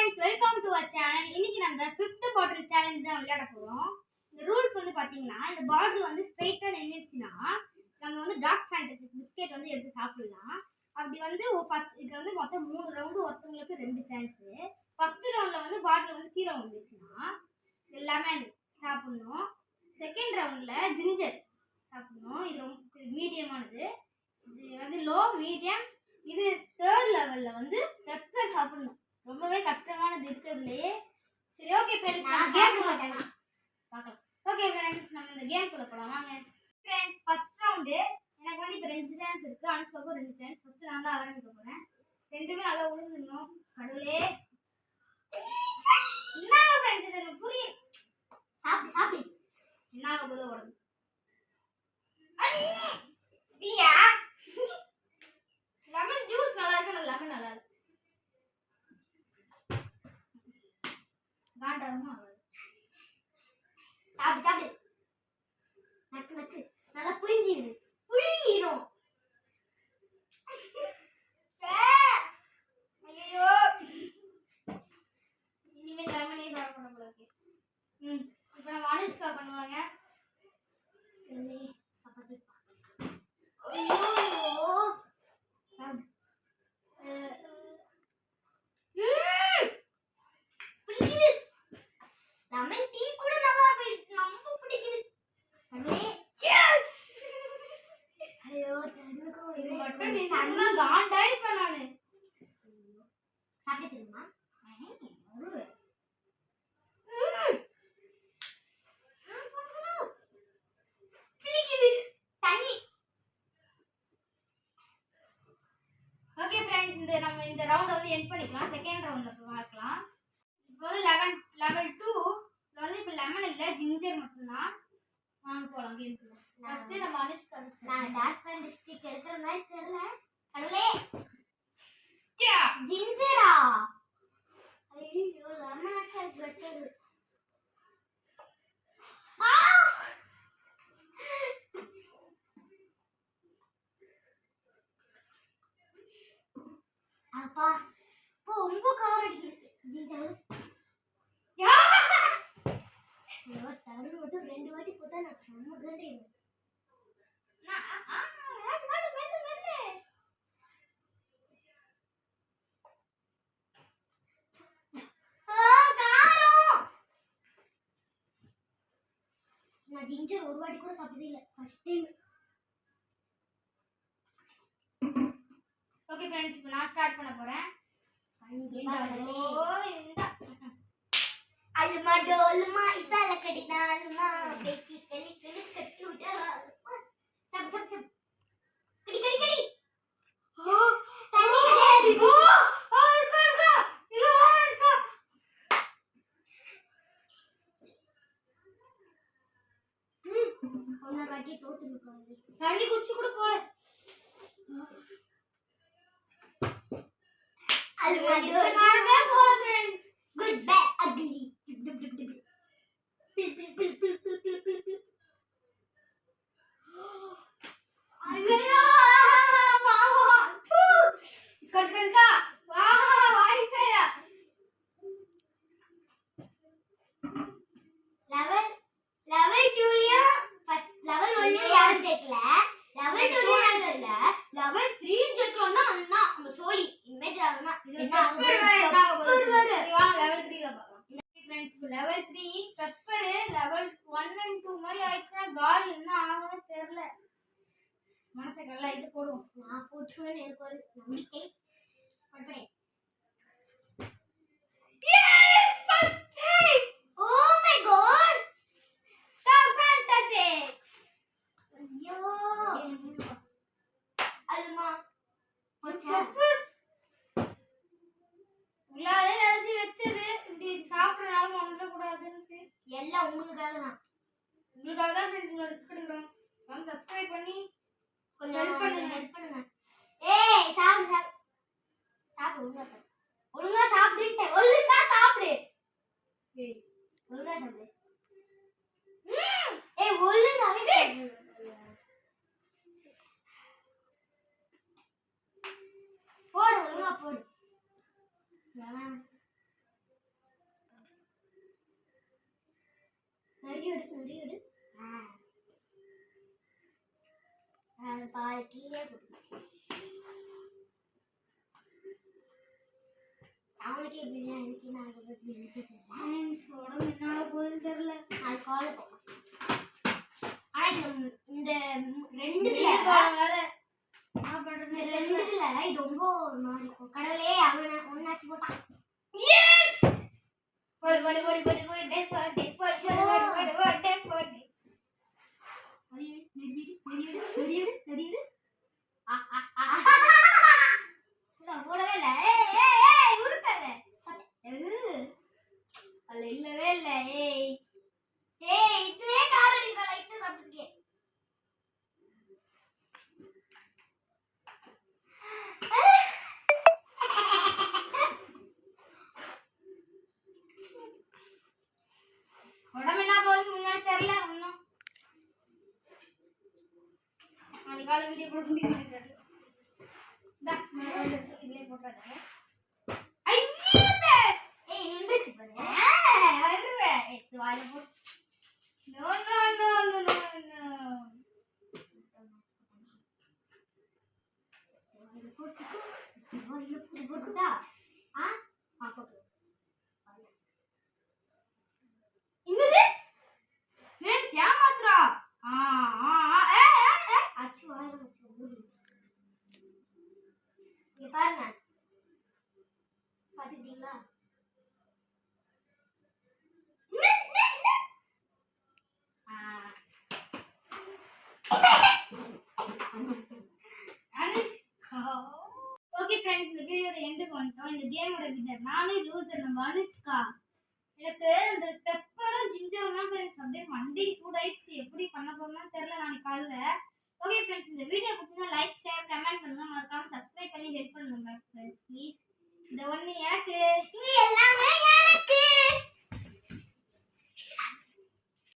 Friends, welcome to our channel. இன்னைக்கு நம்ம 5th பாட்டில் challenge தான் விளையாட போறோம். இந்த ரூல்ஸ் வந்து பாத்தீங்கன்னா, இந்த பாட்டில் வந்து ஸ்ட்ரைட்டா நின்னுச்சுனா நம்ம வந்து டார்க் ஃபேண்டசி பிஸ்கட் வந்து எடுத்து சாப்பிடலாம். அப்படி வந்து ஃபர்ஸ்ட் இது வந்து மொத்தம் 3 ரவுண்ட், ஒருத்தங்களுக்கு 2 சான்ஸ். ஃபர்ஸ்ட் ரவுண்ட்ல வந்து பாட்டில் வந்து கீழே வந்துச்சுனா லெமன் சாப்பிடணும். செகண்ட் ரவுண்ட்ல ஜிஞ்சர் சாப்பிடணும். இது ரொம்ப மீடியமானது. இது வந்து லோ மீடியம். இது தேர்ட் லெவல்ல வந்து பெப்பர் சாப்பிடணும். ரொம்பவே கஷ்டமானது இருக்கிறதுலே. சரி, ஓகே ஃப்ரெண்ட்ஸ், நம்ம கேம் குள்ள பார்க்கலாம். ஓகே ஃப்ரெண்ட்ஸ், நம்ம இந்த கேம் குள்ள போலாம் வாங்க. ஃப்ரெண்ட்ஸ், ஃபர்ஸ்ட் ரவுண்ட் எனக்கு வந்து இப்போ 2 சான்ஸ் இருக்கு. அனுஷ்காவுக்கு 2 சான்ஸ். ஃபர்ஸ்ட் நான் தான் ஆரம்பிக்க போறேன். ரெண்டுமே நல்லா உழுந்துடணும். கடவுளே, என்ன ஃப்ரெண்ட்ஸ் இது புரிய சாப்பிடு சாப்பிடு என்ன ஆகுதோ உடம்பு. பியா லெமன் ஜூஸ் நல்லா இருக்கு. லெமன் நல்லா இருக்கு. காண்டாமா சாப்பிடு சாப்பிடு. நக்கு நக்கு நல்லா புளிஞ்சிரு புளியிரும். ஐயோ, இனிமேல் லெமனே சாப்பிட போல இருக்கு. இப்போ நம்ம அனுஷ்கா பண்ணுவாங்க. லெமன் டீ கூட நல்லா இருக்கு. ரொம்ப பிடிக்குது. எஸ். ஐயோ, தண்ணுக்கு இது மட்டும் நீ தண்ணா காண்டாயிப்ப நானு. சாப்பிட்டு தெரியுமா? ஒரு பிடிக்குது தண்ணி. ஓகே ஃப்ரெண்ட்ஸ், நம்ம இந்த ரவுண்ட வந்து எண்ட் பண்ணிக்கலாம். செகண்ட் ரவுண்ட்ல பார்க்கலாம். இப்போ வந்து லெவல் 2 வந்து இப்போ லெமன் இல்ல, ஜிஞ்சர் மட்டும் தான். வாங்க போலாம் கேம்க்குள்ள. ஃபர்ஸ்ட் நம்ம அனுஷ்கா நான் டார்க் ஃபேண்டசி எடுக்கிற மாதிரி தெரியல. கடவுளே, ஜிஞ்சரா? ஐயோ, லெமன் ஆக்சஸ் வெச்சது. அப்பா ரொம்ப கார் அடிக்குது ஜிஞ்சர். ஐயோ, தரு மட்டும் 2 வாட்டி போட்டா நான் செம்ம கண்டிடுவேன். நான் ஜிஞ்சர் ஒரு வாட்டி கூட சாப்பிட்டதே இல்லை. First time. ஓகே ஃப்ரெண்ட்ஸ், இப்போ நான் ஸ்டார்ட் பண்ண போறேன். அல்மா டோல்மா இசால கடினால்மா பேச்சி கலி கலி கட்டி விட்டறா. சப் சப் சப் கடி கடி கடி. ஓ, தண்ணி கிடையாது. ஓ இஸ்கா இது இஸ்கா. ஒண்ணு வாட்டி தோத்து நிக்காது. தண்ணி குச்சி கூட போல. அல்மா டோல்மா போல ஃப்ரெண்ட்ஸ். Good bye ugly. ஐயோ, பாவா. இஸ்கா வா வாய்ஃபையா. லெவல் 2ல ஃபர்ஸ்ட் லெவல் 1ல யாரும் ஜெயிக்கல. லெவல் 2ல நான் இல்ல. லெவல் 3 ஜெயிக்கலன்னா அண்ணா நம்ம சோலி இன்வைட் ஆகணுமா? என்ன ஆகுது? சரி வாங்க லெவல் 3ல பார்க்கலாம். Friends, level 3 pepper level 1 and 2 மாதிரி ஆயிடுச்சுனா கால் என்ன ஆகும்னு தெரியல. மனசை நல்லா இது போடுவோம். நான் போட்டுருவேன்னு எனக்கு ஒரு நம்பிக்கை. பண்றேன். Yes, first time. Oh my god. Dark fantasy. ஐயோ, அல்மா பெப்பர் உள்ளாரே நினைச்சு வச்சது. இப்படி சாப்பிடறனால வந்துடக்கூடாதுன்னு எல்லாம் உங்களுக்காக தான். உங்களுக்காக தான் ஃப்ரெண்ட்ஸ் ரிஸ்க் எடுக்கிறோம். வாங்க சப்ஸ்கிரைப் பண்ணி கொஞ்சம் ஹெல்ப் பண்ணுங்க. ஏய் சாப்பிடு சாப்பிடு ஒழுங்கா சாப்பிடுன்ட்டு. ஒழுங்கா சாப்பிடு. ஏய் ஒழுங்கா சாப்பிடு. ஏய் ஒழுங்காவே சாப்பிடு. போடு ஒழுங்கா போடு. கீழே போட்டுச்சு. அவனுக்கே எப்படின்னா எனக்கு நான் பற்றி எனக்கு உடம்பு என்ன போகுதுன்னு தெரியல. அது காலை ஆனால் இந்த ரெண்டுல வேற என்ன பண்றது, ரெண்டுல இது ரொம்ப ஒரு மாதிரி இருக்கும். கடவுளே அவனை ஒன்னாச்சு போட்டான். போடு போடு போடு போடு போடு டே போடு போடு போடு போடு போடு டே போடு. அடியே நெடிடு நெடிடு நெடிடு நெடிடு. போடவே இல்லை. ஏய் உருட்டாத. அல்ல இல்லவே இல்லை. ஏய் இதுலயே கார் அடிக்கிற லைட்டா சாப்பிட்டுருக்கேன். உடம்பு என்ன போகுது முன்னாடி தெரியல. ஒன்றும் நாளைக்கு காலை வீடியோ போட முடியும் தெரியல. இதுலேயே போட்டாங்க. ஏய் நின்றுச்சு பாரு. வருவேன் எடுத்து வாயில போட்டு. No no no no no no. போட்டுட்டா போட்டு இன்னது ஃப்ரெண்ட்ஸ் ஏமாத்துறா. அச்சு வாயில வச்சு இங்க பாருங்க. பாத்துக்கிட்டீங்களா? ஓகே ஃப்ரெண்ட்ஸ், இந்த வீடியோட எண்டுக்கு வந்துட்டோம். இந்த கேமோட வின்னர் நானும் லூசர் நம்ம அனுஷ்கா. எனக்கு இந்த பெப்பரும் ஜிஞ்சரும் தான் ஃப்ரெண்ட்ஸ் அப்படியே மண்டை சூடாயிடுச்சு. எப்படி பண்ண போறோம்னு தெரியல நாளைக்கு காலைல. ஓகே ஃப்ரெண்ட்ஸ், இந்த வீடியோ பிடிச்சிருந்தா லைக் ஷேர் கமெண்ட் பண்ணுங்க. மறக்காம சப்ஸ்கிரைப் பண்ணி ஹெல்ப் பண்ணுங்க ஃப்ரெண்ட்ஸ் ப்ளீஸ். இந்த ஒன்று எனக்கு